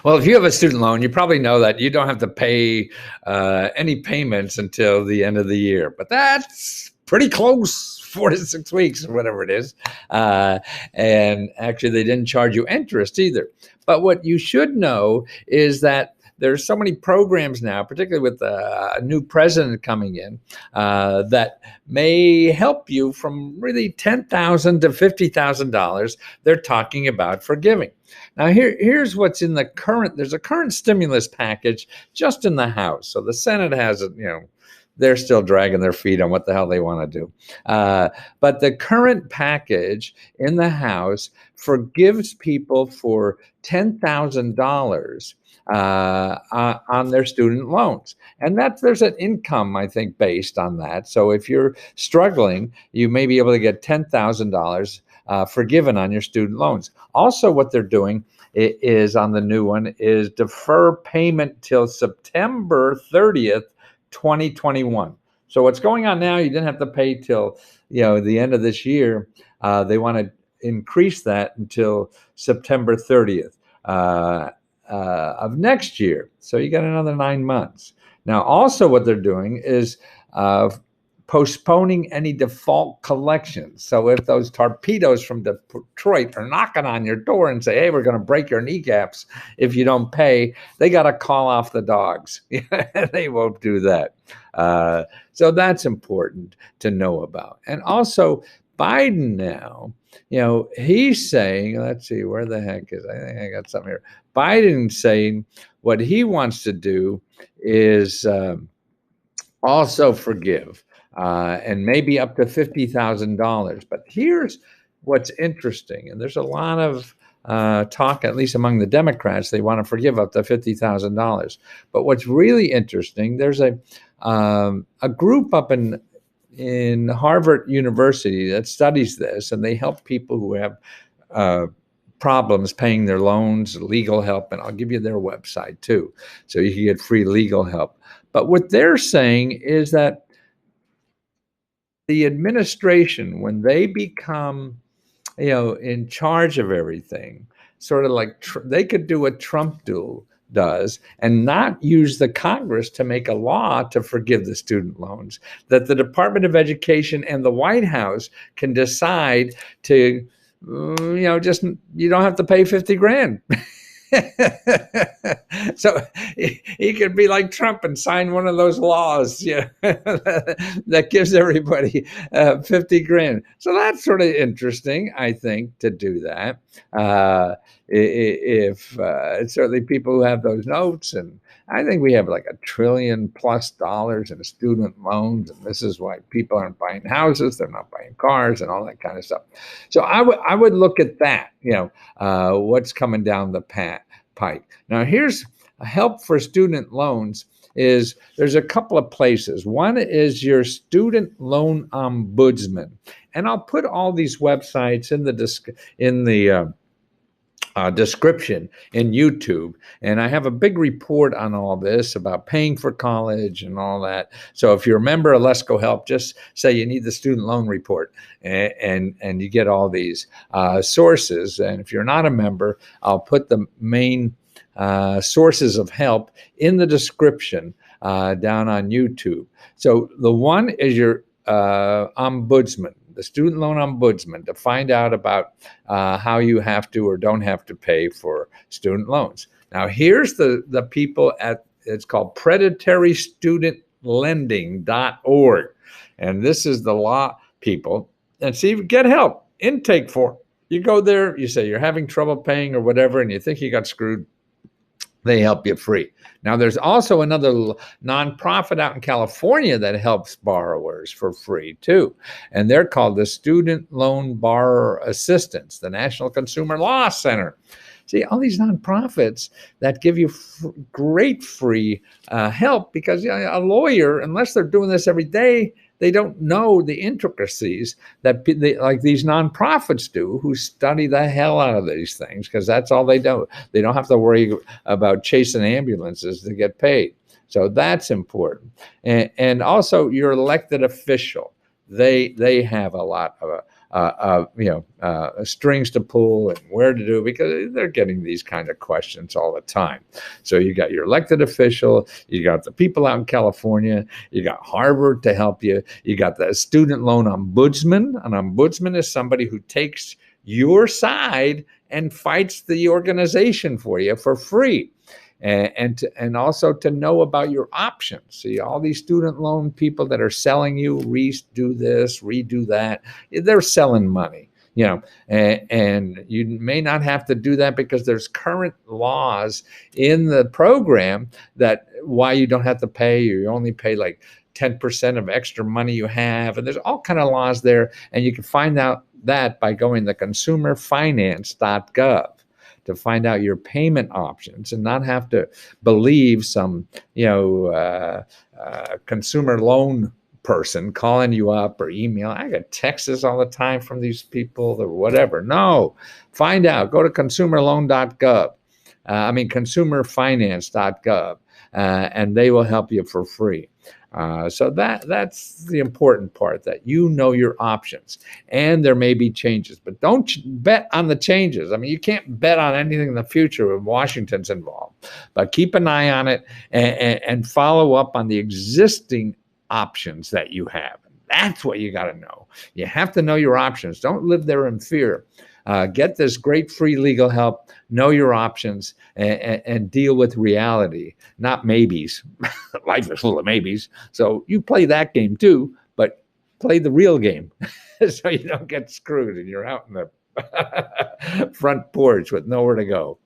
Well, if you have a student loan, you probably know that you don't have to pay any payments until the end of the year. But that's pretty close, 4 to 6 weeks or whatever it is. And actually, they didn't charge you interest either. But what you should know is that there's so many programs now, particularly with a new president coming in, that may help you from really $10,000 to $50,000. They're talking about forgiving. Now, here's what's in the current. There's a current stimulus package just in the House. So the Senate has it, they're still dragging their feet on what the hell they want to do. But the current package in the House forgives people for $10,000 on their student loans. And there's an income, I think, based on that. So if you're struggling, you may be able to get $10,000 forgiven on your student loans. Also, what they're doing is on the new one is defer payment till September 30th, 2021. So what's going on now, you didn't have to pay till the end of this year. They want to increase that until September 30th of next year. So you got another 9 months. Now, also what they're doing is postponing any default collections. So if those torpedoes from Detroit are knocking on your door and say, hey, we're going to break your kneecaps if you don't pay, they got to call off the dogs. They won't do that. So that's important to know about. And also, Biden now, he's saying, let's see, where the heck is, I think I got something here. Biden's saying what he wants to do is also forgive. And maybe up to $50,000. But here's what's interesting, and there's a lot of talk, at least among the Democrats, they want to forgive up to $50,000. But what's really interesting, there's a group up in Harvard University that studies this, and they help people who have problems paying their loans, legal help, and I'll give you their website too, so you can get free legal help. But what they're saying is that the administration, when they become, in charge of everything, sort of like they could do what Trump does and not use the Congress to make a law to forgive the student loans, that the Department of Education and the White House can decide to, just, you don't have to pay 50 grand. So he could be like Trump and sign one of those laws, that gives everybody 50 grand. So that's sort of interesting, I think, to do that. If certainly people who have those notes, and I think we have like $1 trillion+ in student loans, and this is why people aren't buying houses, they're not buying cars, and all that kind of stuff. So I would look at that, what's coming down the pike. Now, here's help for student loans. There's a couple of places. One is your student loan ombudsman, and I'll put all these websites in the description in YouTube. And I have a big report on all this about paying for college and all that. So if you're a member of Let's Go Help, just say you need the student loan report, and you get all these sources. And if you're not a member, I'll put the main sources of help in the description down on YouTube. So the one is your ombudsman, the student loan ombudsman, to find out about how you have to or don't have to pay for student loans. Now, here's the people it's called Predatory Student Lending.org. And this is the law people. And see, get help, intake form. You go there, you say you're having trouble paying or whatever, and you think you got screwed. They help you free. Now, there's also another nonprofit out in California that helps borrowers for free too. And they're called the Student Loan Borrower Assistance, the National Consumer Law Center. See, all these nonprofits that give you great free help, because a lawyer, unless they're doing this every day, they don't know the intricacies that like these nonprofits do, who study the hell out of these things, because that's all they do. They don't have to worry about chasing ambulances to get paid. So that's important. And also your elected official, they have a lot strings to pull and where to do, because they're getting these kind of questions all the time. So you got your elected official, you got the people out in California, you got Harvard to help you, you got the student loan ombudsman. An ombudsman is somebody who takes your side and fights the organization for you for free. And also to know about your options. See, all these student loan people that are selling you, redo this, redo that, they're selling money, and you may not have to do that because there's current laws in the program that why you don't have to pay, or you only pay like 10% of extra money you have. And there's all kind of laws there. And you can find out that by going to consumerfinance.gov to find out your payment options and not have to believe some, consumer loan person calling you up or email. I get texts all the time from these people or whatever. No, find out. Go to consumerfinance.gov, and they will help you for free. So that's the important part, that you know your options, and there may be changes, but don't bet on the changes. I mean, you can't bet on anything in the future when Washington's involved, but keep an eye on it and follow up on the existing options that you have. That's what you got to know. You have to know your options. Don't live there in fear. Get this great free legal help, know your options, and deal with reality, not maybes. Life is full of maybes. So you play that game too, but play the real game so you don't get screwed and you're out in the front porch with nowhere to go.